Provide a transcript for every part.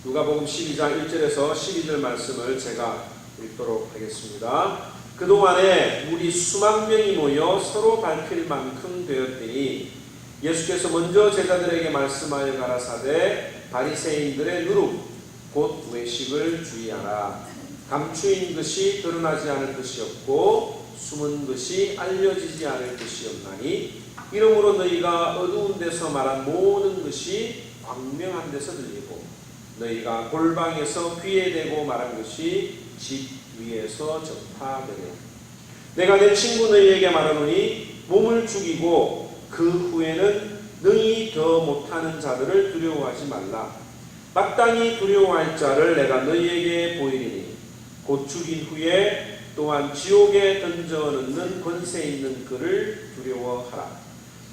누가복음 12장 1절에서 12절 말씀을 제가 읽도록 하겠습니다. 그동안에 우리 수만 명이 모여 서로 밟힐 만큼 되었더니 예수께서 먼저 제자들에게 말씀하여 가라사대 바리새인들의 누룩 곧 외식을 주의하라. 감추인 것이 드러나지 않을 것이 없고 숨은 것이 알려지지 않을 것이 없나니 이러므로 너희가 어두운 데서 말한 모든 것이 광명한 데서 들리고 너희가 골방에서 귀에 대고 말한 것이 집 위에서 전파되리라. 내가 내 친구 너희에게 말하노니 몸을 죽이고 그 후에는 능히 더 못하는 자들을 두려워하지 말라. 마땅히 두려워할 자를 내가 너희에게 보이리니 곧 죽인 후에 또한 지옥에 던져 넣는 권세 있는 그를 두려워하라.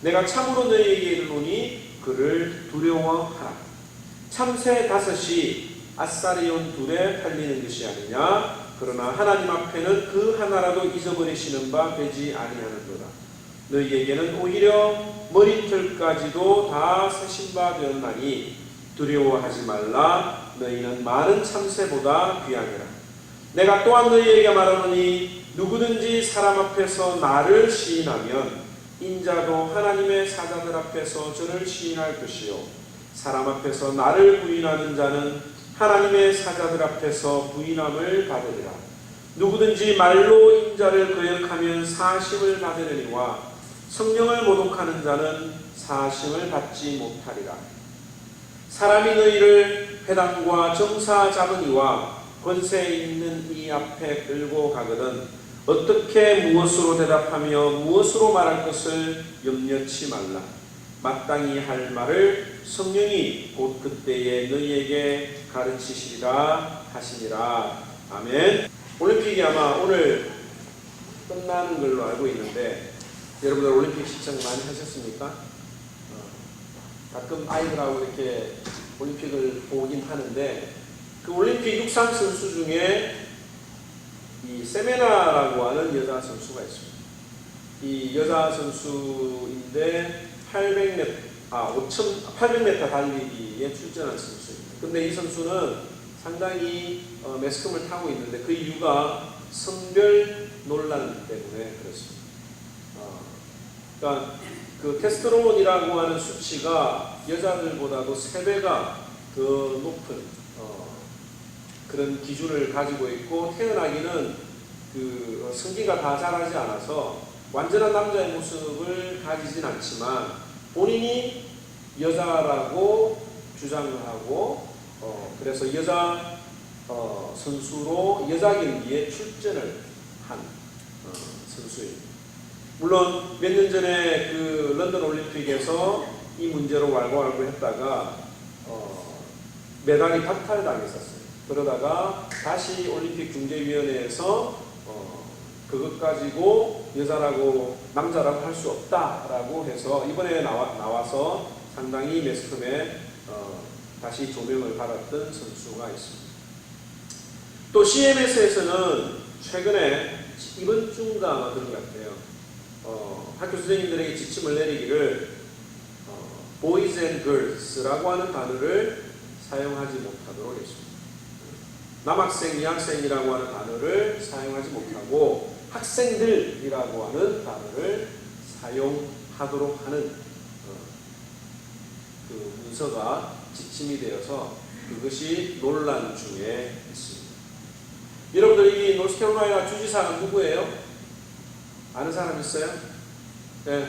내가 참으로 너희에게 이르노니 그를 두려워하라. 참새 5이 아사리온 2에 팔리는 것이 아니냐. 그러나 하나님 앞에는 그 하나라도 잊어버리시는 바 되지 아니하는도다. 너희에게는 오히려 머리털까지도 다 세신 바 되었나니 두려워하지 말라. 너희는 많은 참새보다 귀하니라. 내가 또한 너희에게 말하노니 누구든지 사람 앞에서 나를 시인하면 인자도 하나님의 사자들 앞에서 저를 시인할 것이요 사람 앞에서 나를 부인하는 자는 하나님의 사자들 앞에서 부인함을 받으리라. 누구든지 말로 인자를 거역하면 사심을 받으려니와 성령을 모독하는 자는 사심을 받지 못하리라. 사람이 너희를 회당과 정사 잡으니와 권세 있는 이 앞에 끌고 가거든 어떻게 무엇으로 대답하며 무엇으로 말할 것을 염려치 말라. 마땅히 할 말을 성령이 곧 그때에 너희에게 가르치시리라 하시니라. 아멘. 올림픽이 아마 오늘 끝나는 걸로 알고 있는데 여러분들 올림픽 시청 많이 하셨습니까? 가끔 아이들하고 이렇게 올림픽을 보긴 하는데 그 올림픽 육상 선수 중에 이 세메나라고 하는 여자 선수가 있습니다. 이 여자 선수인데 800m 달리기에 출전한 선수입니다. 근데 이 선수는 상당히 매스컴을 타고 있는데 그 이유가 성별 논란 때문에 그렇습니다. 그러니까 그 테스토스테론이라고 하는 수치가 여자들보다도 3배가 더 높은 그런 기준을 가지고 있고 태어나기는 그 성기가 다 자라지 않아서 완전한 남자의 모습을 가지진 않지만 본인이 여자라고 주장을 하고 그래서 여자 선수로 여자 경기에 출전을 한 선수입니다. 물론 몇 년 전에 그 런던 올림픽에서 이 문제로 왈가왈부했다가 메달이 박탈당했었어요. 그러다가 다시 올림픽 중재위원회에서 그것 가지고 여자라고 남자라고 할 수 없다라고 해서 이번에 나와서 상당히 매스컴에 다시 조명을 받았던 선수가 있습니다. 또 CMS에서는 최근에 이번 주인가 아마 그런 것 같아요. 학교 선생님들에게 지침을 내리기를 boys and girls라고 하는 단어를 사용하지 못하도록 했습니다. 남학생, 여학생이라고 하는 단어를 사용하지 못하고 학생들이라고 하는 단어를 사용하도록 하는 그 문서가 지침이 되어서 그것이 논란 중에 있습니다. 여러분들 이 노스캐롤라이나 주지사는 누구예요? 아는 사람 있어요? 네.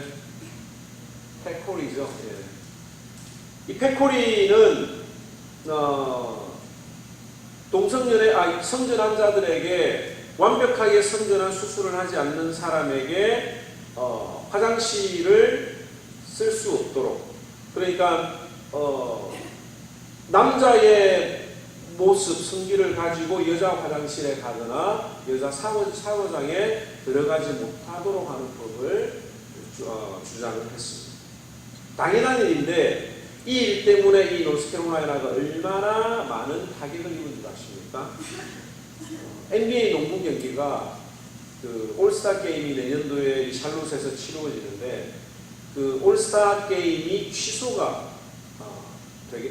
패코리죠. 예. 이 패코리는 성전한 자들에게 완벽하게 성전한 수술을 하지 않는 사람에게 화장실을 쓸 수 없도록 그러니까 남자의 모습, 성기를 가지고 여자 화장실에 가거나 여자 샤워장에 들어가지 못하도록 하는 법을 주장을 했습니다. 당연한 일인데 이 일 때문에 이 노스캐롤라이나가 얼마나 많은 타격을 입은 줄 아십니까? NBA 농구 경기가 그 올스타 게임이 내년도에 샬롯에서 치루어지는데 그 올스타 게임이 취소가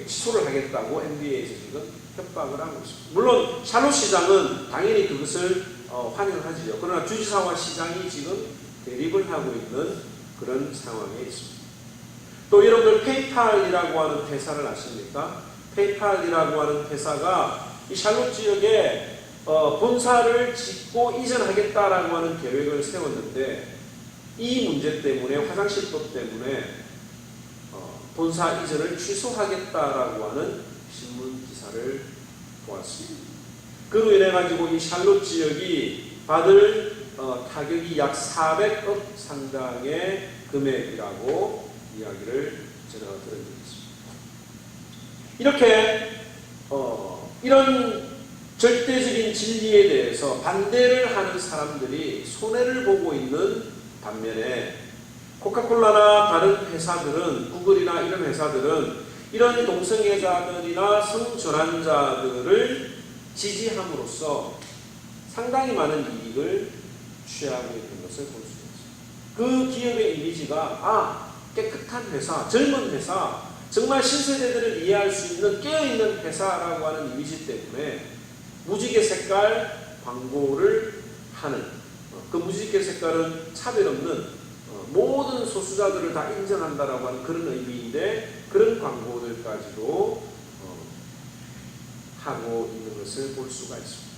취소를 하겠다고 NBA에서 지금 협박을 하고 있습니다. 물론 샬롯 시장은 당연히 그것을 환영하지요. 그러나 주지사와 시장이 지금 대립을 하고 있는 그런 상황에 있습니다. 또 여러분들 페이팔이라고 하는 회사를 아십니까? 페이팔이라고 하는 회사가 이 샬롯 지역에 본사를 짓고 이전하겠다라고 하는 계획을 세웠는데 이 문제 때문에 화장실법 때문에 본사 이전을 취소하겠다라고 하는 신문 기사를 보았습니다. 그로 인해 가지고 이 샬롯 지역이 받을 타격이 약 400억 상당의 금액이라고 이야기를 제가 들은 적이 있습니다. 이렇게 이런 절대적인 진리에 대해서 반대를 하는 사람들이 손해를 보고 있는 반면에 코카콜라나 다른 회사들은, 구글이나 이런 회사들은 이런 동성애자들이나 성전환자들을 지지함으로써 상당히 많은 이익을 취하고 있는 것을 볼 수 있습니다. 그 기업의 이미지가 깨끗한 회사, 젊은 회사, 정말 신세대들을 이해할 수 있는 깨어있는 회사라고 하는 이미지 때문에 무지개 색깔 광고를 하는, 그 무지개 색깔은 차별 없는 모든 소수자들을 다 인정한다라고 하는 그런 의미인데 그런 광고들까지도 하고 있는 것을 볼 수가 있습니다.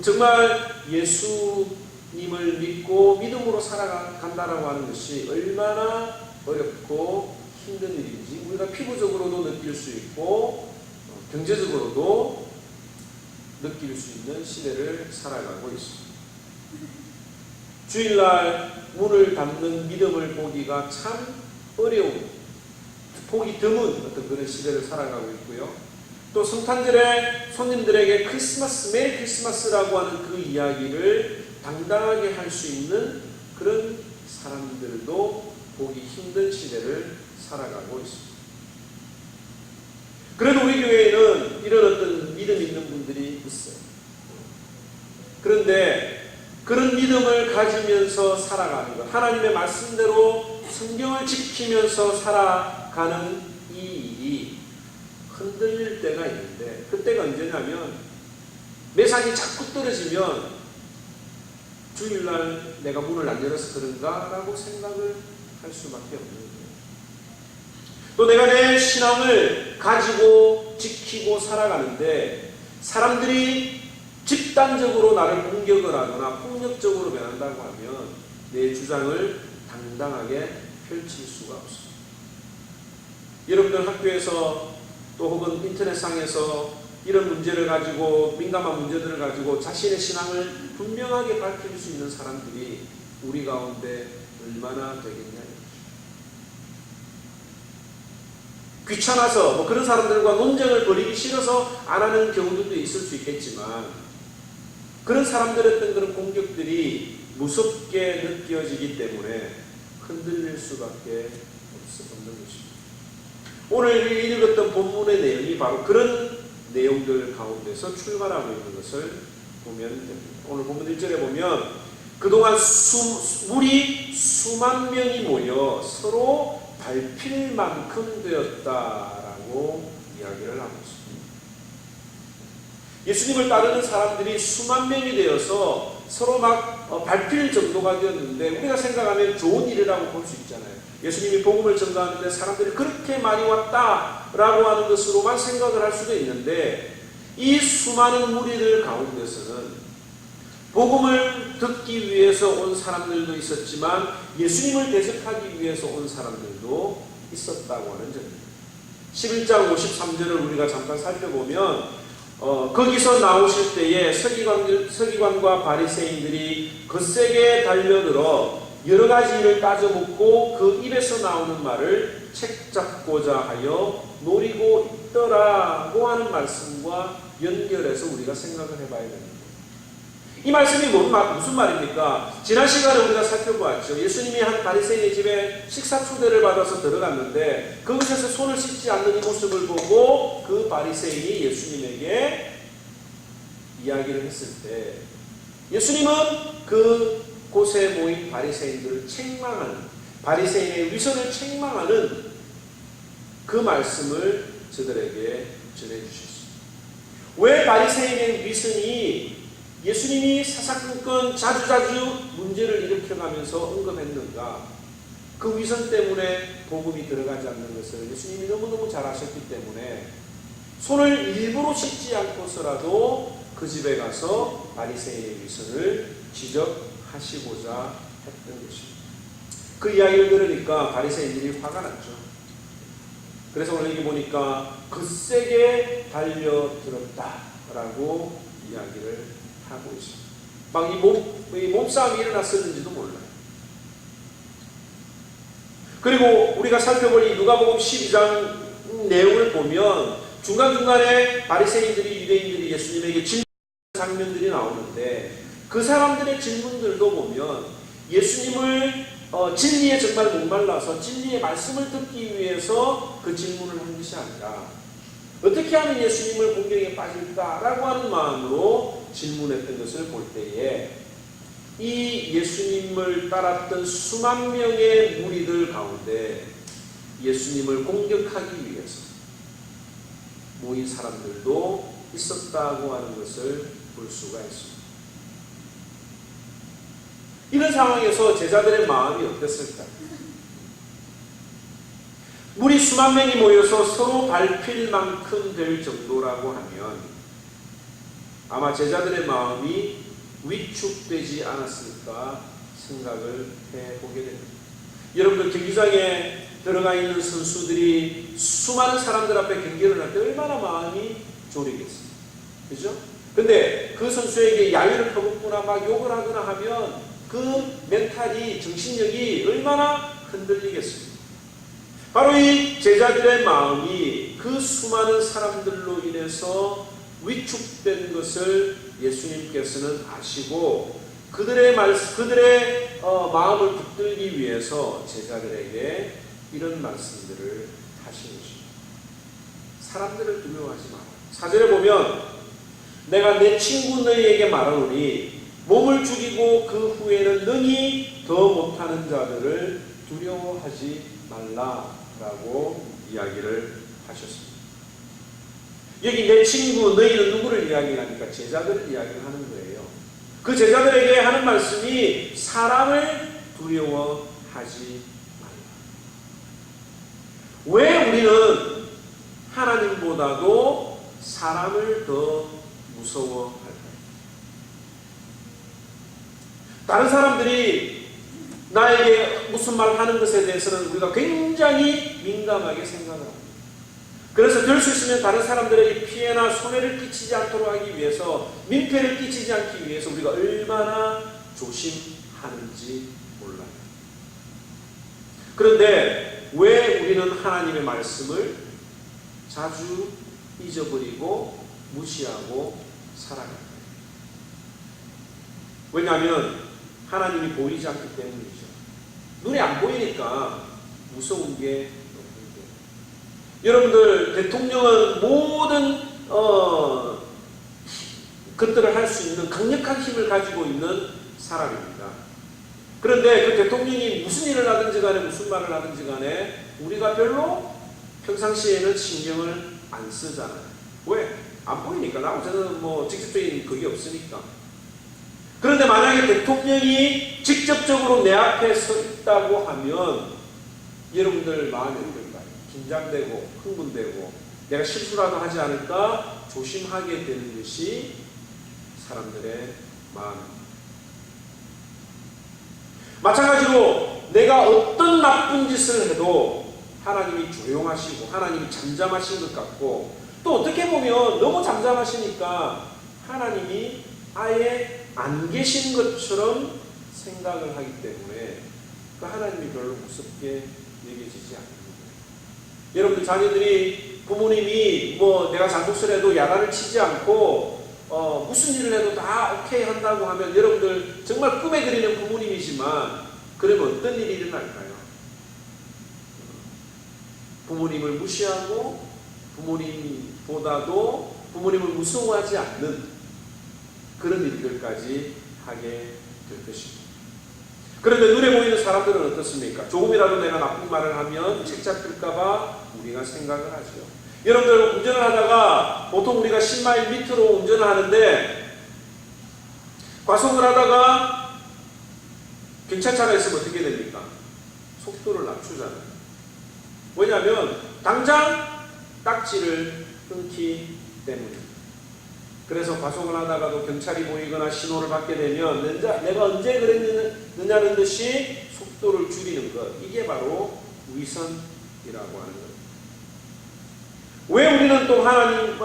정말 예수님을 믿고 믿음으로 살아간다라고 하는 것이 얼마나 어렵고 힘든 일인지 우리가 피부적으로도 느낄 수 있고 경제적으로도 느낄 수 있는 시대를 살아가고 있습니다. 주일날 문을 닫는 믿음을 보기가 참 어려운, 보기 드문 어떤 그런 시대를 살아가고 있고요. 또 성탄절에 손님들에게 크리스마스, 메리 크리스마스라고 하는 그 이야기를 당당하게 할 수 있는 그런 사람들도 보기 힘든 시대를 살아가고 있습니다. 그래도 우리 교회에는 이런 어떤 믿음 있는 분들이 있어요. 그런데 그런 믿음을 가지면서 살아가는 것, 하나님의 말씀대로 성경을 지키면서 살아가는 이 일이 흔들릴 때가 있는데 그때가 언제냐면 매상이 자꾸 떨어지면 주일날 내가 문을 안 열어서 그런가? 라고 생각을 할 수밖에 없는 거예요. 또 내가 내 신앙을 가지고 지키고 살아가는데 사람들이 집단적으로 나를 공격을 하거나 폭력적으로 변한다고 하면 내 주장을 당당하게 펼칠 수가 없습니다. 여러분들 학교에서 또 혹은 인터넷상에서 이런 문제를 가지고 민감한 문제들을 가지고 자신의 신앙을 분명하게 밝힐 수 있는 사람들이 우리 가운데 얼마나 되겠냐. 귀찮아서 그런 사람들과 논쟁을 벌이기 싫어서 안 하는 경우들도 있을 수 있겠지만 그런 사람들의 어떤 그런 공격들이 무섭게 느껴지기 때문에 흔들릴 수밖에 없는 것입니다. 오늘 읽었던 본문의 내용이 바로 그런 내용들 가운데서 출발하고 있는 것을 보면 됩니다. 오늘 본문 1절에 보면 그동안 물이 수만 명이 모여 서로 밟힐 만큼 되었다라고 이야기를 하고 있습니다. 예수님을 따르는 사람들이 수만 명이 되어서 서로 막 밟힐 정도가 되었는데 우리가 생각하면 좋은 일이라고 볼 수 있잖아요. 예수님이 복음을 전가하는데 사람들이 그렇게 많이 왔다라고 하는 것으로만 생각을 할 수도 있는데 이 수많은 무리들 가운데서는 복음을 듣기 위해서 온 사람들도 있었지만 예수님을 대접하기 위해서 온 사람들도 있었다고 하는 점입니다. 11장 53절을 우리가 잠깐 살펴보면 거기서 나오실 때에 서기관과 바리새인들이 거세게 달려들어 여러 가지 일을 따져묻고 그 입에서 나오는 말을 책잡고자 하여 노리고 있더라고 하는 말씀과 연결해서 우리가 생각을 해봐야 됩니다. 이 말씀이 무슨 말입니까? 지난 시간에 우리가 살펴보았죠. 예수님이 한 바리새인의 집에 식사 초대를 받아서 들어갔는데 그곳에서 손을 씻지 않는 이 모습을 보고 그 바리새인이 예수님에게 이야기를 했을 때 예수님은 그 곳에 모인 바리새인들을 책망하는, 바리새인의 위선을 책망하는 그 말씀을 저들에게 전해주셨습니다. 왜 바리새인의 위선이 예수님이 사사건건 자주자주 문제를 일으켜가면서 언급했는가? 그 위선 때문에 복음이 들어가지 않는 것을 예수님이 너무너무 잘 아셨기 때문에 손을 일부러 씻지 않고서라도 그 집에 가서 바리새인의 위선을 지적하시고자 했던 것입니다. 그 이야기를 들으니까 바리새인들이 화가 났죠. 그래서 오늘 여기 보니까 거세게 달려들었다라고 이야기를 하고 있습니다. 막 이 몸싸움이 일어났었는지도 몰라요. 그리고 우리가 살펴볼 이 누가복음 12장 내용을 보면 중간중간에 바리새인들이 유대인들이 예수님에게 질문하는 장면들이 나오는데 그 사람들의 질문들도 보면 예수님을 진리에 정말 목말라서 진리의 말씀을 듣기 위해서 그 질문을 한 것이 아니라 어떻게 하면 예수님을 공경에 빠질까라고 하는 마음으로 질문했던 것을 볼 때에 이 예수님을 따랐던 수만 명의 무리들 가운데 예수님을 공격하기 위해서 모인 사람들도 있었다고 하는 것을 볼 수가 있습니다. 이런 상황에서 제자들의 마음이 어땠을까? 무리 수만 명이 모여서 서로 밟힐 만큼 될 정도라고 하면 아마 제자들의 마음이 위축되지 않았을까 생각을 해보게 됩니다. 여러분들 경기장에 들어가 있는 선수들이 수많은 사람들 앞에 경기를 할 때 얼마나 마음이 졸이겠어요. 그죠? 근데 그 선수에게 야유를 퍼붓거나 막 욕을 하거나 하면 그 멘탈이, 정신력이 얼마나 흔들리겠습니까? 바로 이 제자들의 마음이 그 수많은 사람들로 인해서 위축된 것을 예수님께서는 아시고 그들의 마음을 붙들기 위해서 제자들에게 이런 말씀들을 하신 것입니다. 사람들을 두려워하지 마라. 4절에 보면 내가 내 친구 너희에게 말하노니 몸을 죽이고 그 후에는 능히 더 못하는 자들을 두려워하지 말라라고 이야기를 하셨습니다. 여기 내 친구 너희는 누구를 이야기하니까 제자들을 이야기하는 거예요. 그 제자들에게 하는 말씀이 사람을 두려워하지 말라. 왜 우리는 하나님보다도 사람을 더 무서워할까요? 다른 사람들이 나에게 무슨 말 하는 것에 대해서는 우리가 굉장히 민감하게 생각을 합니다. 그래서 될 수 있으면 다른 사람들에게 피해나 손해를 끼치지 않도록 하기 위해서, 민폐를 끼치지 않기 위해서 우리가 얼마나 조심하는지 몰라요. 그런데 왜 우리는 하나님의 말씀을 자주 잊어버리고 무시하고 살아갈까요? 왜냐하면 하나님이 보이지 않기 때문이죠. 눈에 안 보이니까 무서운 게 없는데. 여러분들, 대통령은 모든 것들을 할 수 있는 강력한 힘을 가지고 있는 사람입니다. 그런데 그 대통령이 무슨 일을 하든지 간에 무슨 말을 하든지 간에 우리가 별로 평상시에는 신경을 안 쓰잖아요. 왜? 안 보이니까. 나머지는 직접적인 그게 없으니까. 그런데 만약에 대통령이 직접적으로 내 앞에 서 있다고 하면 여러분들 마음이 어떨까요? 긴장되고 흥분되고 내가 실수라도 하지 않을까 조심하게 되는 것이 사람들의 마음입니다. 마찬가지로 내가 어떤 나쁜 짓을 해도 하나님이 조용하시고 하나님이 잠잠하신 것 같고, 또 어떻게 보면 너무 잠잠하시니까 하나님이 아예 안 계신 것처럼 생각을 하기 때문에 그 하나님이 별로 무섭게 여겨지지 않는 거예요. 여러분들 자녀들이 부모님이 내가 잘못을 해도 야단을 치지 않고 무슨 일을 해도 다 오케이 한다고 하면 여러분들 정말 꿈에 그리는 부모님이지만 그러면 어떤 일이 일어날까요? 부모님을 무시하고 부모님보다도 부모님을 무서워하지 않는 그런 일들까지 하게 될 것입니다. 그런데 눈에 보이는 사람들은 어떻습니까? 조금이라도 내가 나쁜 말을 하면 책 잡힐까봐 우리가 생각을 하죠. 여러분들 운전을 하다가 보통 우리가 10마일 밑으로 운전을 하는데 과속을 하다가 경찰차가 있으면 어떻게 됩니까? 속도를 낮추잖아요. 왜냐하면 당장 딱지를 끊기 때문에. 그래서 과속을 하다가도 경찰이 보이거나 신호를 받게 되면 내가 언제 그랬느냐는 듯이 속도를 줄이는 것. 이게 바로 위선이라고 하는 것. 왜 우리는 또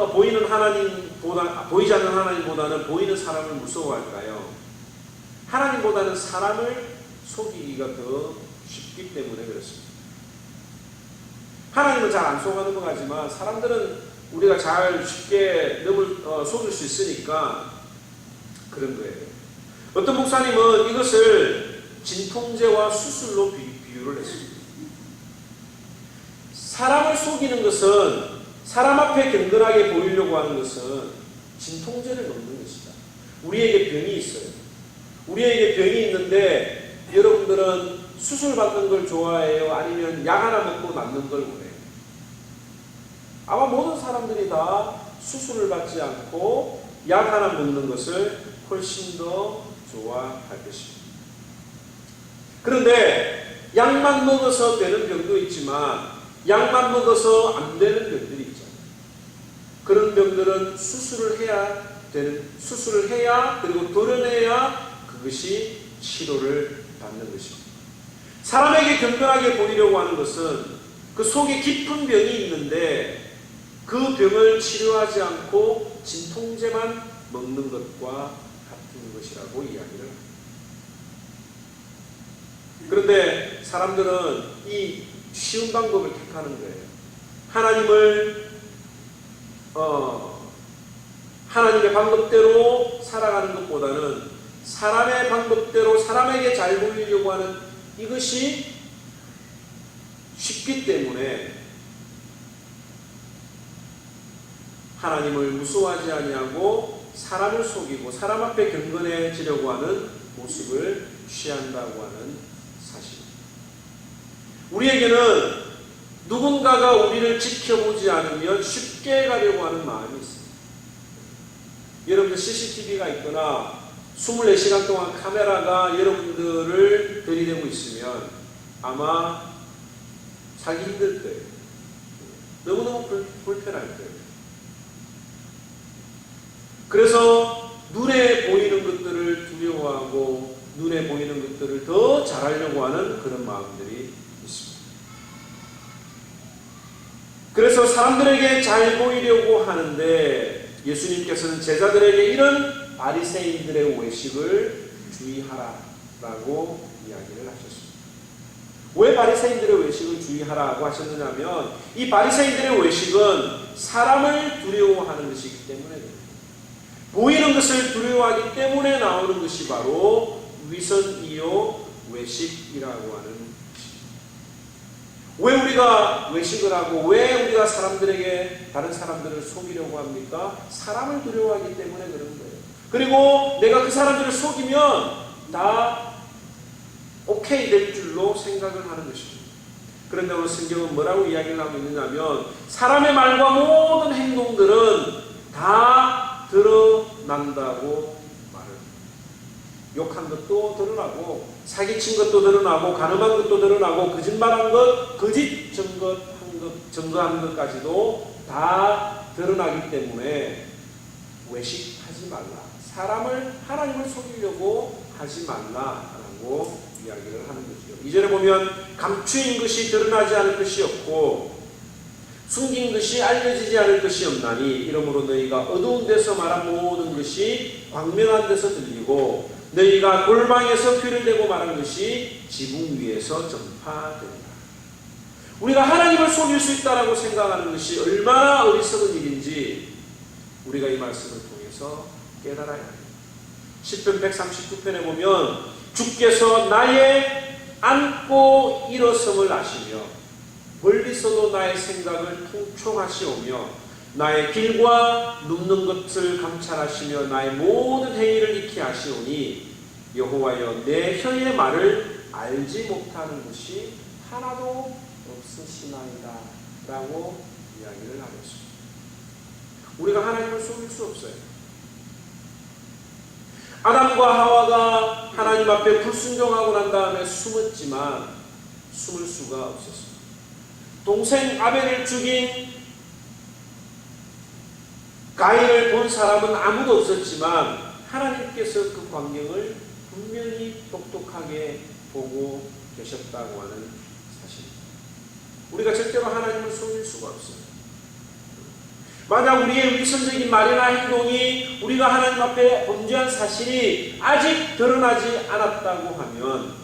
보이지 않는 하나님보다는 보이는 사람을 무서워할까요? 하나님보다는 사람을 속이기가 더 쉽기 때문에 그렇습니다. 하나님은 잘 안 속아는 것 같지만 사람들은 우리가 잘 쉽게 속일 수 있으니까 그런 거예요. 어떤 목사님은 이것을 진통제와 수술로 비유를 했습니다. 사람을 속이는 것은, 사람 앞에 경건하게 보이려고 하는 것은 진통제를 넣는 것이다. 우리에게 병이 있어요. 우리에게 병이 있는데 여러분들은 수술 받는 걸 좋아해요? 아니면 약 하나 먹고 낫는 걸 원해요? 아마 모든 사람들이 다 수술을 받지 않고 약 하나 먹는 것을 훨씬 더 좋아할 것입니다. 그런데 약만 먹어서 되는 병도 있지만 약만 먹어서 안 되는 병들이 있잖아요. 그런 병들은 수술을 해야 그리고 도려내야 그것이 치료를 받는 것입니다. 사람에게 경건하게 보이려고 하는 것은 그 속에 깊은 병이 있는데 그 병을 치료하지 않고 진통제만 먹는 것과 같은 것이라고 이야기를 합니다. 그런데 사람들은 이 쉬운 방법을 택하는 거예요. 하나님의 방법대로 살아가는 것보다는 사람의 방법대로 사람에게 잘 보이려고 하는 이것이 쉽기 때문에 하나님을 무서워하지 아니하고 사람을 속이고 사람 앞에 경건해지려고 하는 모습을 취한다고 하는 사실입니다. 우리에게는 누군가가 우리를 지켜보지 않으면 쉽게 가려고 하는 마음이 있습니다. 여러분들 CCTV가 있거나 24시간 동안 카메라가 여러분들을 들이대고 있으면 아마 살기 힘들 거예요. 너무너무 불편할 거예요. 그래서 눈에 보이는 것들을 두려워하고 눈에 보이는 것들을 더 잘하려고 하는 그런 마음들이 있습니다. 그래서 사람들에게 잘 보이려고 하는데 예수님께서는 제자들에게 이런 바리새인들의 외식을 주의하라라고 이야기를 하셨습니다. 왜 바리새인들의 외식을 주의하라고 하셨느냐면 이 바리새인들의 외식은 사람을 두려워하는 것이기 때문에 그렇습니다. 보이는 것을 두려워하기 때문에 나오는 것이 바로 위선이요 외식이라고 하는 것입니다. 왜 우리가 외식을 하고 왜 우리가 다른 사람들을 속이려고 합니까? 사람을 두려워하기 때문에 그런 거예요. 그리고 내가 그 사람들을 속이면 다 오케이 될 줄로 생각을 하는 것입니다. 그런데 오늘 성경은 뭐라고 이야기를 하고 있느냐면 사람의 말과 모든 행동들은 다 드러난다고 말을 합니다. 욕한 것도 드러나고 사기친 것도 드러나고 가늠한 것도 드러나고 거짓말한 것, 거짓 증거한 것까지도 다 드러나기 때문에 외식하지 말라. 하나님을 속이려고 하지 말라라고 이야기를 하는 거죠. 2절에 보면 감추인 것이 드러나지 않을 것이 없고 숨긴 것이 알려지지 않을 것이 없나니 이러므로 너희가 어두운 데서 말한 모든 것이 광명한 데서 들리고 너희가 골방에서 귀를 대고 말한 것이 지붕 위에서 전파되리라. 우리가 하나님을 속일 수 있다고 생각하는 것이 얼마나 어리석은 일인지 우리가 이 말씀을 통해서 깨달아야 합니다. 시편 139편에 보면 주께서 나의 앉고 일어섬을 아시며 멀리서도 나의 생각을 통촉하시오며 나의 길과 눕는 것을 감찰하시며 나의 모든 행위를 익히 아시오니 여호와여 내 혀의 말을 알지 못하는 것이 하나도 없으시나이다 라고 이야기를 하고 있습니다. 우리가 하나님을 속일 수 없어요. 아담과 하와가 하나님 앞에 불순종하고 난 다음에 숨었지만 숨을 수가 없었습니다. 동생 아벨을 죽인 가인을 본 사람은 아무도 없었지만 하나님께서 그 광경을 분명히 똑똑하게 보고 계셨다고 하는 사실입니다. 우리가 절대로 하나님을 속일 수가 없어요. 만약 우리의 위선적인 말이나 행동이 우리가 하나님 앞에 범죄한 사실이 아직 드러나지 않았다고 하면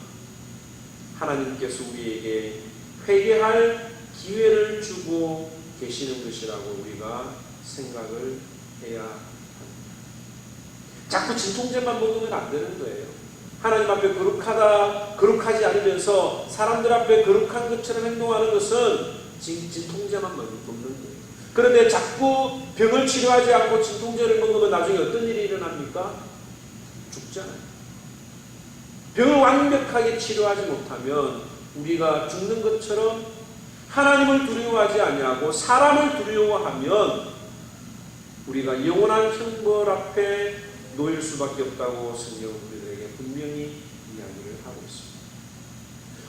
하나님께서 우리에게 회개할 기회를 주고 계시는 것이라고 우리가 생각을 해야 합니다. 자꾸 진통제만 먹으면 안 되는 거예요. 하나님 앞에 거룩하지 않으면서 사람들 앞에 거룩한 것처럼 행동하는 것은 진통제만 먹는 거예요. 그런데 자꾸 병을 치료하지 않고 진통제를 먹으면 나중에 어떤 일이 일어납니까? 죽잖아요. 병을 완벽하게 치료하지 못하면 우리가 죽는 것처럼 하나님을 두려워하지 아니하고 사람을 두려워하면 우리가 영원한 형벌 앞에 놓일 수밖에 없다고 성경은 우리들에게 분명히 이야기를 하고 있습니다.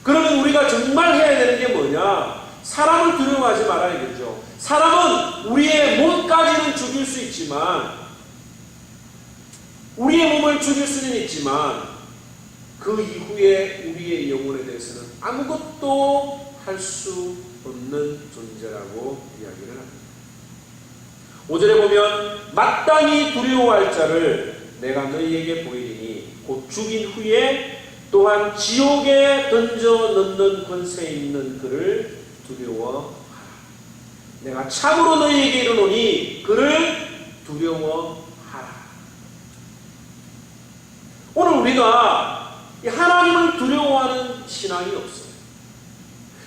그러면 우리가 정말 해야 되는 게 뭐냐? 사람을 두려워하지 말아야겠죠. 사람은 우리의 몸까지는 죽일 수 있지만 우리의 몸을 죽일 수는 있지만 그 이후에 우리의 영혼에 대해서는 아무것도 할 수 없는 존재라고 이야기를 합니다. 5절에 보면 마땅히 두려워할 자를 내가 너희에게 보이리니 곧 죽인 후에 또한 지옥에 던져 넣는 권세 있는 그를 두려워하라. 내가 참으로 너희에게 이르노니 그를 두려워하라. 오늘 우리가 하나님을 두려워하는 신앙이 없어요.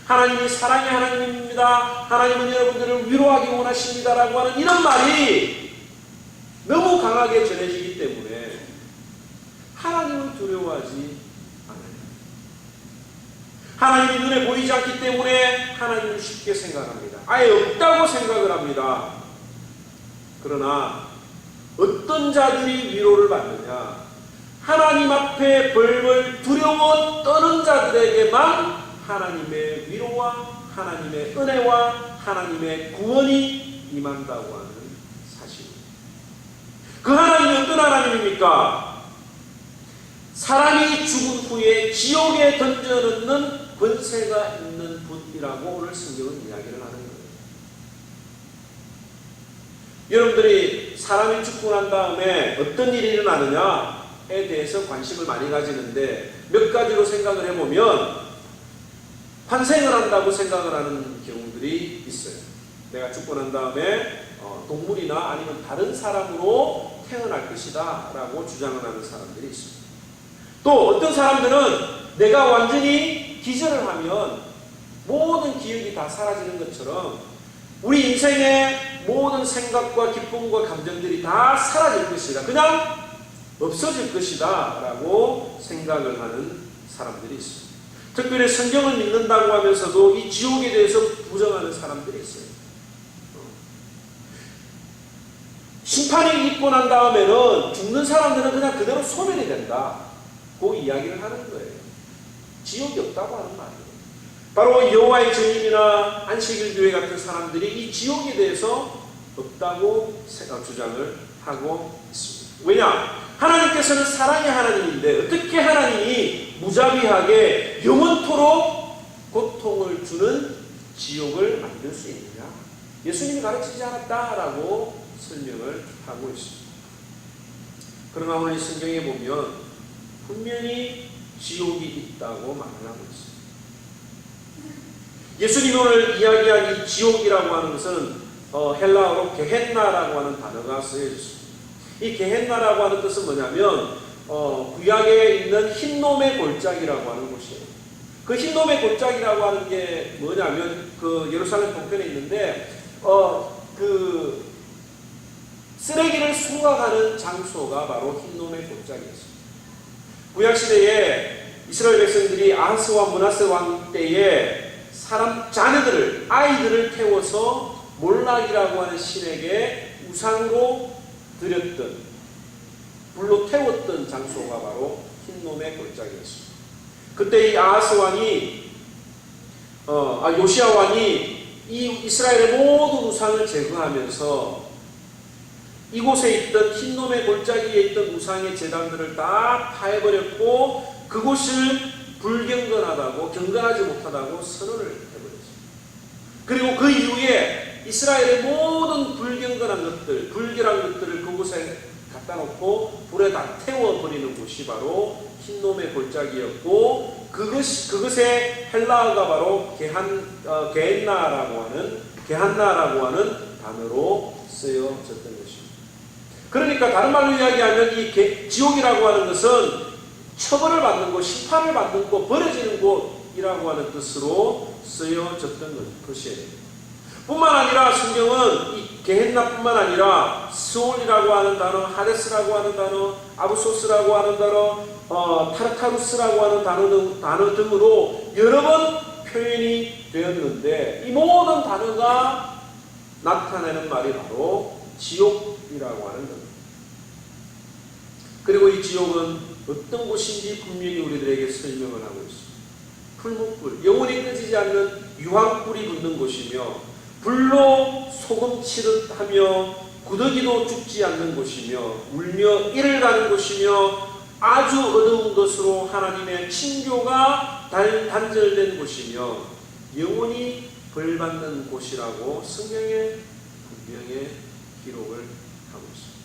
하나님이 사랑의 하나님입니다. 하나님은 여러분들을 위로하기 원하십니다라고 하는 이런 말이 너무 강하게 전해지기 때문에 하나님을 두려워하지 않아요. 하나님이 눈에 보이지 않기 때문에 하나님을 쉽게 생각합니다. 아예 없다고 생각을 합니다. 그러나 어떤 자들이 위로를 받느냐? 하나님 앞에 벌벌 두려워 떠는 자들에게만 하나님의 위로와 하나님의 은혜와 하나님의 구원이 임한다고 하는 사실입니다. 그 하나님이 어떤 하나님입니까? 사람이 죽은 후에 지옥에 던져넣는 권세가 있는 분이라고 오늘 성경은 이야기를 하는 거예요. 여러분들이 사람이 죽고 난 다음에 어떤 일이 일어나느냐에 대해서 관심을 많이 가지는데 몇 가지로 생각을 해보면 환생을 한다고 생각을 하는 경우들이 있어요. 내가 죽고 난 다음에 동물이나 아니면 다른 사람으로 태어날 것이다 라고 주장을 하는 사람들이 있습니다. 또 어떤 사람들은 내가 완전히 기절을 하면 모든 기억이 다 사라지는 것처럼 우리 인생의 모든 생각과 기쁨과 감정들이 다 사라질 것이다. 그냥 없어질 것이다 라고 생각을 하는 사람들이 있습니다. 특별히 성경을 믿는다고 하면서도 이 지옥에 대해서 부정하는 사람들이 있어요. 심판이 있고 난 다음에는 죽는 사람들은 그냥 그대로 소멸이 된다. 그 이야기를 하는 거예요. 지옥이 없다고 하는 말이에요. 바로 여호와의 증인이나 안식일 교회 같은 사람들이 이 지옥에 대해서 없다고 주장을 하고 있습니다. 왜냐? 하나님께서는 사랑의 하나님인데 어떻게 하나님이 무자비하게 영원토록 고통을 주는 지옥을 만들 수 있느냐? 예수님이 가르치지 않았다라고 설명을 하고 있습니다. 그러나 오늘 이 성경에 보면 분명히 지옥이 있다고 말을 하고 있습니다. 예수님이 오늘 이야기한 이 지옥이라고 하는 것은 헬라어로 게헨나라고 하는 단어가 쓰여져 있습니다. 이 게헨나라고 하는 뜻은 뭐냐면 구약에 있는 흰놈의 골짜기라고 하는 곳이에요. 그 흰놈의 골짜기라고 하는 게 뭐냐면 그 예루살렘 동편에 있는데 그 쓰레기를 수거하는 장소가 바로 흰놈의 골짜기였습니다. 구약시대에 이스라엘 백성들이 아하스와 므낫세 왕 때에 사람 자녀들을 아이들을 태워서 몰락이라고 하는 신에게 우상으로 드렸던 불로 태웠던 장소가 바로 흰놈의 골짜기였습니다. 그때 이 아하스 왕이 요시야 왕이 이 이스라엘의 모든 우상을 제거하면서 이곳에 있던 흰놈의 골짜기에 있던 우상의 제단들을 다 파해버렸고 그곳을 불경건하다고 경건하지 못하다고 선언을 해버렸습니다. 그리고 그 이후에 이스라엘의 모든 불경건한 것들, 불결한 것들을 그곳에 갖다 놓고 불에 다 태워버리는 곳이 바로 흰놈의 골짜기였고 그것의 헬라어가 바로 게한나라고 하는 단어로 쓰여졌던 것입니다. 그러니까 다른 말로 이야기하면 이 지옥이라고 하는 것은 처벌을 받는 곳, 심판을 받는 곳, 버려지는 곳이라고 하는 뜻으로 쓰여졌던 것이에요. 뿐만 아니라 성경은 이 게헨나뿐만 아니라 스올이라고 하는 단어, 하데스라고 하는 단어, 아부소스라고 하는 단어, 타르타루스라고 하는 단어 등으로 여러 번 표현이 되었는데 이 모든 단어가 나타내는 말이 바로 지옥이라고 하는 겁니다. 그리고 이 지옥은 어떤 곳인지 분명히 우리들에게 설명을 하고 있습니다. 풀무불, 영원히 꺼지지 않는 유황불이 붙는 곳이며 불로 소금치듯 하며 구더기도 죽지 않는 곳이며 울며 이를 가는 곳이며 아주 어두운 것으로 하나님의 친교가 단절된 곳이며 영원히 벌받는 곳이라고 성경에 분명히 기록을 하고 있습니다.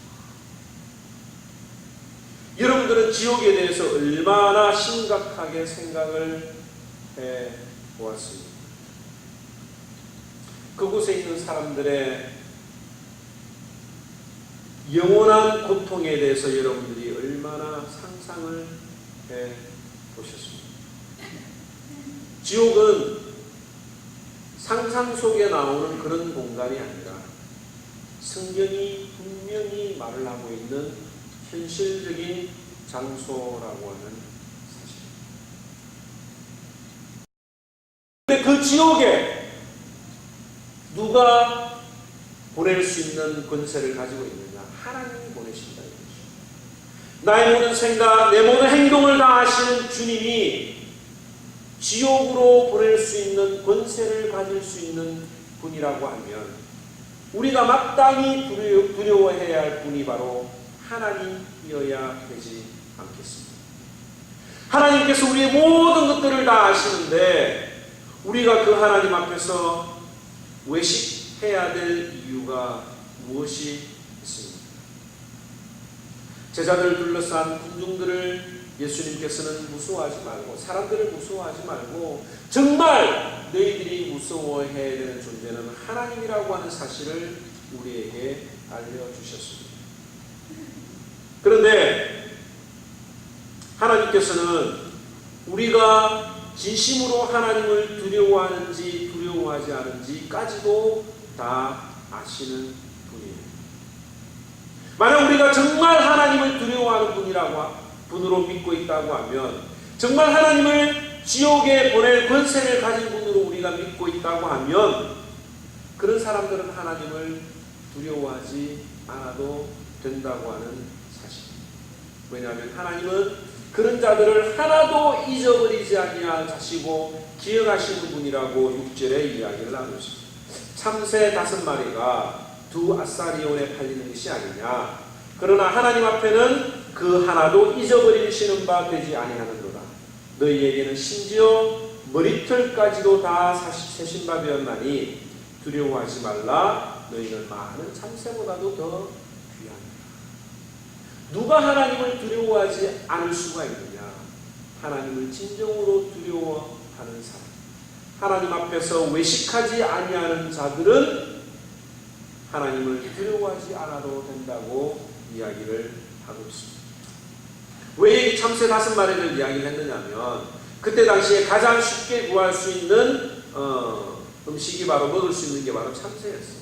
여러분들은 지옥에 대해서 얼마나 심각하게 생각을 해 보았습니까? 그곳에 있는 사람들의 영원한 고통에 대해서 여러분들이 얼마나 상상을 해 보셨습니까? 지옥은 상상 속에 나오는 그런 공간이 아니라 성경이 분명히 말을 하고 있는 현실적인 장소라고 하는 사실입니다. 근데 그 지옥에 누가 보낼 수 있는 권세를 가지고 있느냐? 하나님이 보내신다. 나의 모든 생각, 내 모든 행동을 다 아시는 주님이 지옥으로 보낼 수 있는 권세를 가질 수 있는 분이라고 하면 우리가 마땅히 두려워해야 할 분이 바로 하나님이어야 되지 않겠습니까? 하나님께서 우리의 모든 것들을 다 아시는데 우리가 그 하나님 앞에서 외식해야 될 이유가 무엇이 있습니까? 제자들을 둘러싼 군중들을 예수님께서는 무서워하지 말고 사람들을 무서워하지 말고 정말 너희들이 무서워해야 되는 존재는 하나님이라고 하는 사실을 우리에게 알려주셨습니다. 그런데 하나님께서는 우리가 진심으로 하나님을 두려워하는지 두려워하지 않은지까지도 다 아시는 분이에요. 만약 우리가 정말 하나님을 두려워하는 분으로 믿고 있다고 하면 정말 하나님을 지옥에 보낼 권세를 가진 분으로 우리가 믿고 있다고 하면 그런 사람들은 하나님을 두려워하지 않아도 된다고 하는 사실입니다. 왜냐하면 하나님은 그런 자들을 하나도 잊어버리지 아니하시고 기억하시는 분이라고 6절에 이야기를 하고 있습니다. 참새 5마리가 2 아사리온에 팔리는 것이 아니냐. 그러나 하나님 앞에는 그 하나도 잊어버리시는 바 되지 아니하는도다. 너희에게는 심지어 머리털까지도 다 세신 바 되었나니 두려워하지 말라. 너희는 많은 참새보다도 더 귀하니라. 누가 하나님을 두려워하지 않을 수가 있느냐? 하나님을 진정으로 두려워하는 사람. 하나님 앞에서 외식하지 아니하는 자들은 하나님을 두려워하지 않아도 된다고 이야기를 하고 있습니다. 왜 이 참새 5마리를 이야기를 했느냐면 그때 당시에 가장 쉽게 구할 수 있는 음식이 바로 먹을 수 있는 게 바로 참새였어요.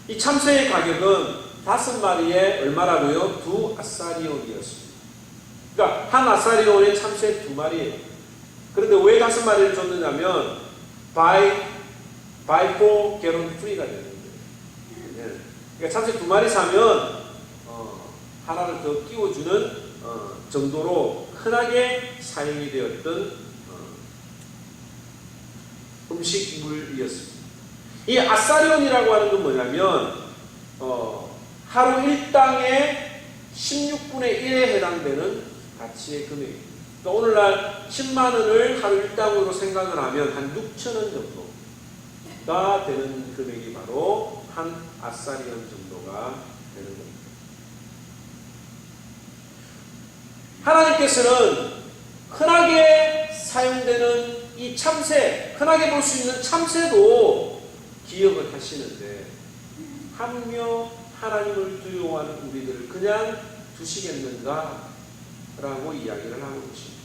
이 참새의 가격은 5마리에 얼마라고요? 2 아사리온이었습니다. 그러니까 한 아사리온에 참새 2마리예요. 그런데 왜 5마리를 줬느냐면 buy 4 get 1 free가 되는 거예요. 네. 그러니까 참새 2마리 사면 하나를 더 끼워주는 정도로 흔하게 사용이 되었던 음식물이었습니다. 이 아사리온이라고 하는 건 뭐냐면 하루 일당의 16분의 1에 해당되는 가치의 금액입니다. 그러니까 오늘날 10만 원을 하루 일당으로 생각을 하면 한 6천 원 정도가 되는 금액이 바로 한 아사리온 정도가 되는 겁니다. 하나님께서는 흔하게 사용되는 이 참새, 흔하게 볼 수 있는 참새도 기억을 하시는데 하물며 하나님을 두려워하는 우리들을 그냥 두시겠는가? 라고 이야기를 하고 계십니다.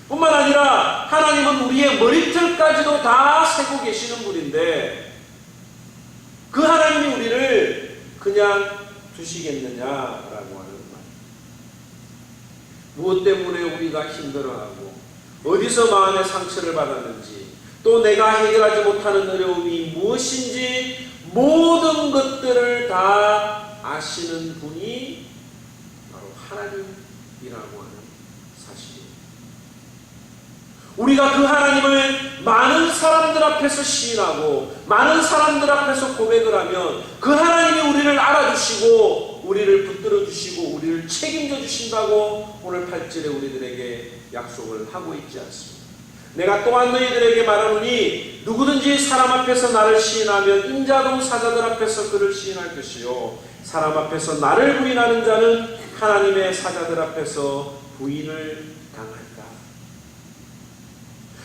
뿐만 아니라 하나님은 우리의 머리털까지도 다 세고 계시는 분인데 그 하나님이 우리를 그냥 두시겠느냐라고 하는 말. 무엇 때문에 우리가 힘들어하고 어디서 마음의 상처를 받았는지 또 내가 해결하지 못하는 어려움이 무엇인지 모든 것들을 다 아시는 분이 바로 하나님이라고 하는 사실입니다. 우리가 그 하나님을 많은 사람들 앞에서 시인하고 많은 사람들 앞에서 고백을 하면 그 하나님이 우리를 알아주시고 우리를 붙들어 주시고 우리를 책임져 주신다고 오늘 8절에 우리들에게 약속을 하고 있지 않습니다. 내가 또한 너희들에게 말하노니 누구든지 사람 앞에서 나를 시인하면 인자동 사자들 앞에서 그를 시인할 것이요 사람 앞에서 나를 부인하는 자는 하나님의 사자들 앞에서 부인을 당한다.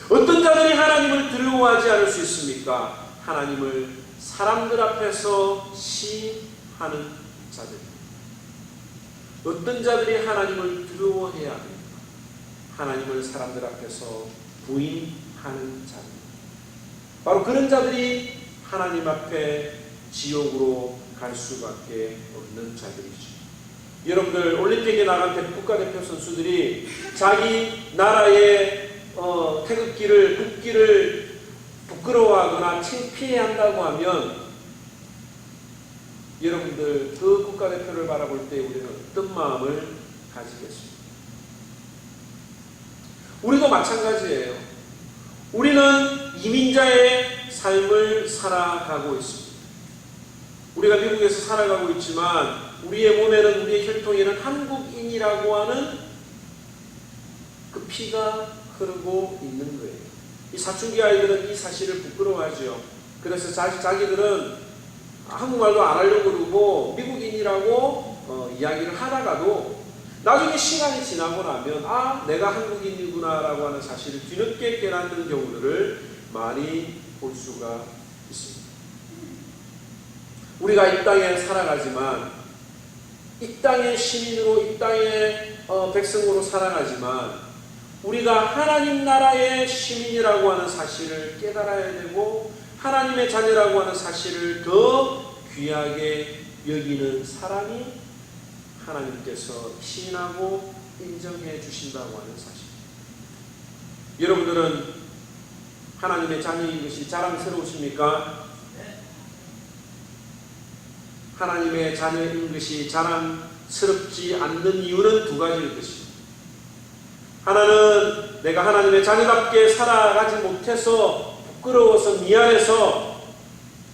어떤 자들이 하나님을 두려워하지 않을 수 있습니까? 하나님을 사람들 앞에서 시인하는 자들. 어떤 자들이 하나님을 두려워해야 합니까? 하나님을 사람들 앞에서 부인하는 자들. 바로 그런 자들이 하나님 앞에 지옥으로 갈 수밖에 없는 자들이죠. 여러분들 올림픽에 나간 국가대표 선수들이 자기 나라의 태극기를 국기를 부끄러워하거나 창피해한다고 하면 여러분들 그 국가대표를 바라볼 때 우리는 어떤 마음을 가지겠습니까? 우리도 마찬가지예요. 우리는 이민자의 삶을 살아가고 있습니다. 우리가 미국에서 살아가고 있지만 우리의 몸에는 우리의 혈통에는 한국인이라고 하는 그 피가 흐르고 있는 거예요. 이 사춘기 아이들은 이 사실을 부끄러워하죠. 그래서 자기들은 한국말도 안 하려고 그러고 미국인이라고 이야기를 하다가도 나중에 시간이 지나고 나면 내가 한국인이구나라고 하는 사실을 뒤늦게 깨닫는 경우들을 많이 볼 수가 있습니다. 우리가 이 땅에 살아가지만 이 땅의 시민으로 이 땅의 백성으로 살아가지만 우리가 하나님 나라의 시민이라고 하는 사실을 깨달아야 되고 하나님의 자녀라고 하는 사실을 더 귀하게 여기는 사람이 하나님께서 시인하고 인정해 주신다고 하는 사실. 여러분들은 하나님의 자녀인 것이 자랑스러우십니까? 하나님의 자녀인 것이 자랑스럽지 않는 이유는 2가지일 것입니다. 하나는 내가 하나님의 자녀답게 살아가지 못해서 부끄러워서 미안해서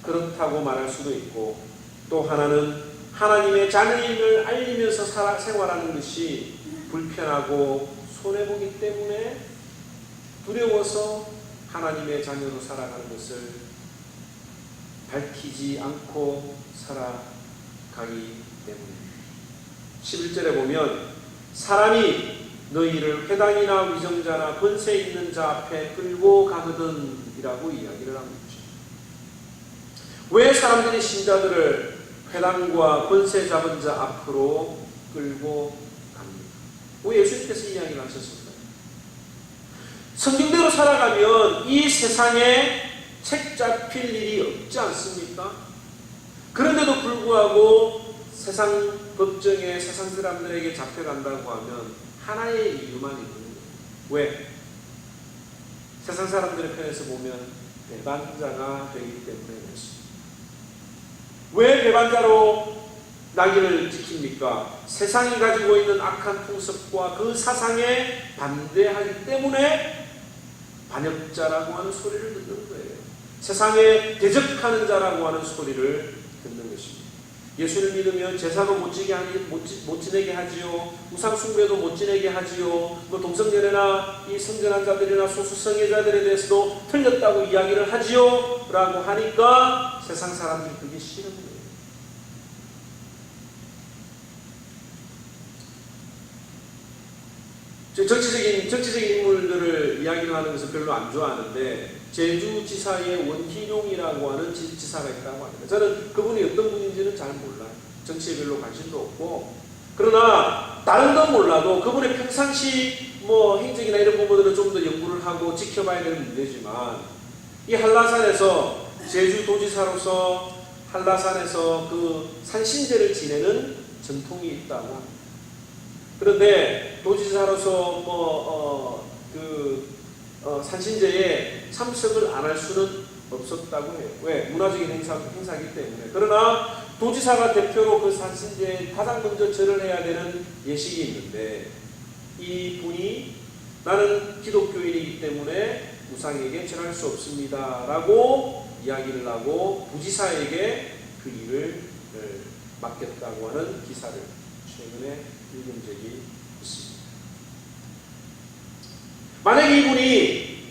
그렇다고 말할 수도 있고 또 하나는 하나님의 자녀임을 알리면서 생활하는 것이 불편하고 손해보기 때문에 두려워서 하나님의 자녀로 살아가는 것을 밝히지 않고 살아가기 때문입니다. 11절에 보면 사람이 너희를 회당이나 위정자나 권세 있는 자 앞에 끌고 가거든 이라고 이야기를 하고 있죠. 왜 사람들이 신자들을 회당과 권세 잡은 자 앞으로 끌고 갑니다? 왜 예수님께서 이야기를 하셨습니까? 성경대로 살아가면 이 세상에 책 잡힐 일이 없지 않습니까? 그런데도 불구하고 세상 법정에 세상 사람들에게 잡혀간다고 하면 하나의 이유만 있는 거예요. 왜? 세상 사람들의 편에서 보면 배반자가 되기 때문에 그렇습니다. 왜 배반자로 나기를 지킵니까? 세상이 가지고 있는 악한 풍습과 그 사상에 반대하기 때문에 반역자라고 하는 소리를 듣는 거예요. 세상에 대적하는 자라고 하는 소리를 듣는 것입니다. 예수를 믿으면 제사도 못 지내게 하지요. 우상 숭배도 못 지내게 하지요. 뭐 동성연애나 이 성전한 자들이나 소수 성애자들에 대해서도 틀렸다고 이야기를 하지요. 라고 하니까 세상 사람들이 그게 싫은 거예요. 정치적인 인물들을 이야기를 하는 것을 별로 안 좋아하는데 제주지사의 원희룡이라고 하는 지사가 있다고 합니다. 저는 그분이 어떤 분인지는 잘 몰라요. 정치에 별로 관심도 없고, 그러나 다른 건 몰라도 그분의 평상시 뭐 행적이나 이런 부분들은 좀 더 연구를 하고 지켜봐야 되는 문제지만, 이 한라산에서 제주도지사로서 한라산에서 그 산신제를 지내는 전통이 있다고 합니다. 그런데 도지사로서 산신제에 참석을 안 할 수는 없었다고 해요. 왜? 문화적인 행사이기 때문에. 그러나 도지사가 대표로 그 산신제에 가장 먼저 절을 해야 되는 예식이 있는데, 이 분이 나는 기독교인이기 때문에 우상에게 절할 수 없습니다 라고 이야기를 하고 부지사에게 그 일을 맡겼다고 하는 기사를 최근에 읽은 적이 있습니다. 만약 이분이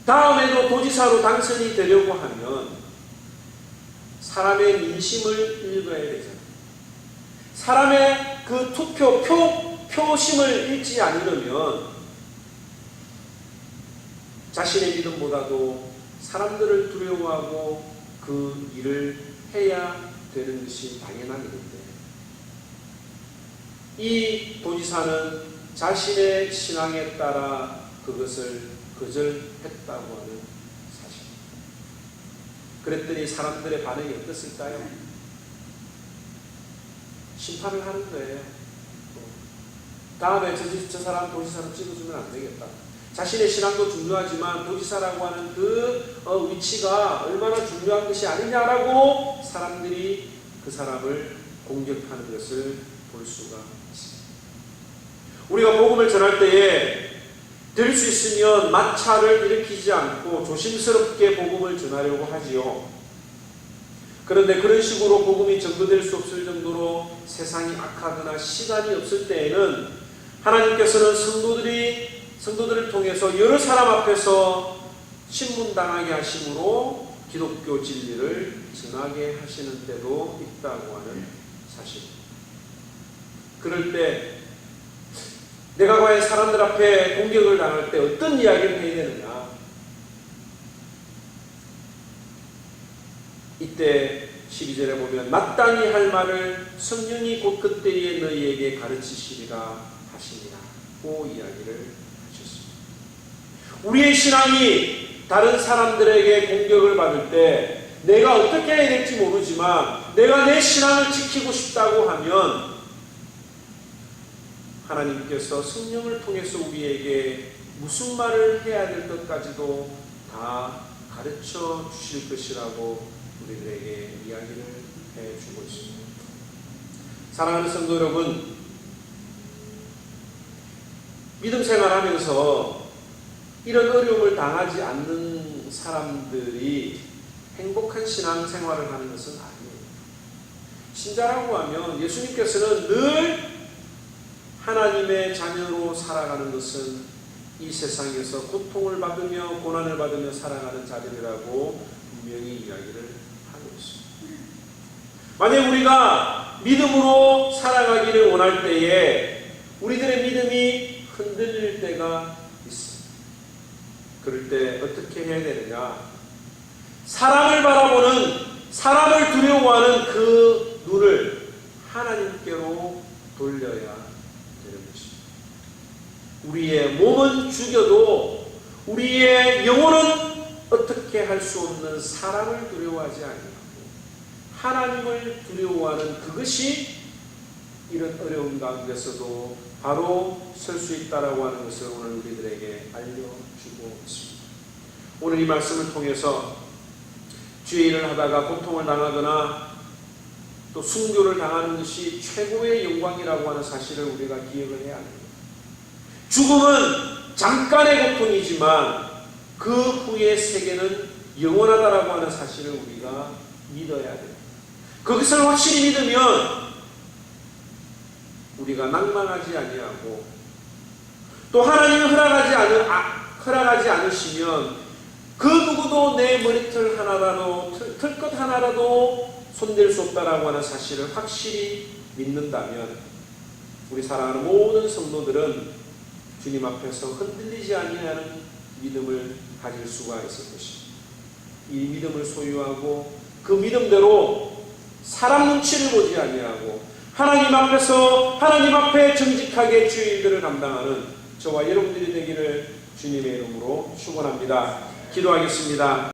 다음에도 도지사로 당선이 되려고 하면 사람의 민심을 읽어야 되잖아요. 사람의 그 표심을 읽지 않으려면 자신의 믿음보다도 사람들을 두려워하고 그 일을 해야 되는 것이 당연한 일인데, 이 도지사는 자신의 신앙에 따라 그것을 거절했다고 하는 사실입니다. 그랬더니 사람들의 반응이 어떻을까요? 심판을 하는 거예요. 다음에 저 사람 도지사로 찍어주면 안 되겠다. 자신의 신앙도 중요하지만 도지사라고 하는 그 위치가 얼마나 중요한 것이 아니냐라고 사람들이 그 사람을 공격하는 것을 볼 수가 있습니다. 우리가 복음을 전할 때에 될 수 있으면 마찰을 일으키지 않고 조심스럽게 복음을 전하려고 하지요. 그런데 그런 식으로 복음이 전도될 수 없을 정도로 세상이 악하거나 시간이 없을 때에는 하나님께서는 성도들을 통해서 여러 사람 앞에서 신문당하게 하심으로 기독교 진리를 전하게 하시는 때도 있다고 하는 사실입니다. 그럴 때 내가 과연 사람들 앞에 공격을 당할 때 어떤 이야기를 해야 되느냐? 이때 12절에 보면 마땅히 할 말을 성령이 곧 그때에 너희에게 가르치시리라 하시니라고 이야기를 하셨습니다. 우리의 신앙이 다른 사람들에게 공격을 받을 때 내가 어떻게 해야 될지 모르지만 내가 내 신앙을 지키고 싶다고 하면 하나님께서 성령을 통해서 우리에게 무슨 말을 해야 될 것까지도 다 가르쳐 주실 것이라고 우리들에게 이야기를 해주고 있습니다. 사랑하는 성도 여러분, 믿음 생활하면서 이런 어려움을 당하지 않는 사람들이 행복한 신앙 생활을 하는 것은 아니에요. 신자라고 하면 예수님께서는 늘 하나님의 자녀로 살아가는 것은 이 세상에서 고통을 받으며 고난을 받으며 살아가는 자들이라고 분명히 이야기를 하고 있습니다. 만약 우리가 믿음으로 살아가기를 원할 때에 우리들의 믿음이 흔들릴 때가 있습니다. 그럴 때 어떻게 해야 되느냐? 사람을 바라보는, 사람을 두려워하는 그 눈을 하나님께로 돌려야 되는 것입니다. 우리의 몸은 죽여도 우리의 영혼은 어떻게 할 수 없는 사람을 두려워하지 아니하고 하나님을 두려워하는 그것이 이런 어려운 가운데서도 바로 설 수 있다라고 하는 것을 오늘 우리들에게 알려주고 있습니다. 오늘 이 말씀을 통해서 주의 일을 하다가 고통을 당하거나 또 순교를 당하는 것이 최고의 영광이라고 하는 사실을 우리가 기억을 해야 합니다. 죽음은 잠깐의 고통이지만 그 후의 세계는 영원하다라고 하는 사실을 우리가 믿어야 돼요. 그것을 확실히 믿으면 우리가 낭만하지 아니하고 또 하나님이 허락하지 않으시면 그 누구도 내 머리털 하나라도 털끝 하나라도 손댈 수 없다라고 하는 사실을 확실히 믿는다면 우리 사랑하는 모든 성도들은 주님 앞에서 흔들리지 아니하는 믿음을 가질 수가 있을 것입니다. 이 믿음을 소유하고 그 믿음대로 사람 눈치를 보지 아니하고 하나님 앞에 정직하게 주의 일들을 감당하는 저와 여러분들이 되기를 주님의 이름으로 축원합니다. 기도하겠습니다.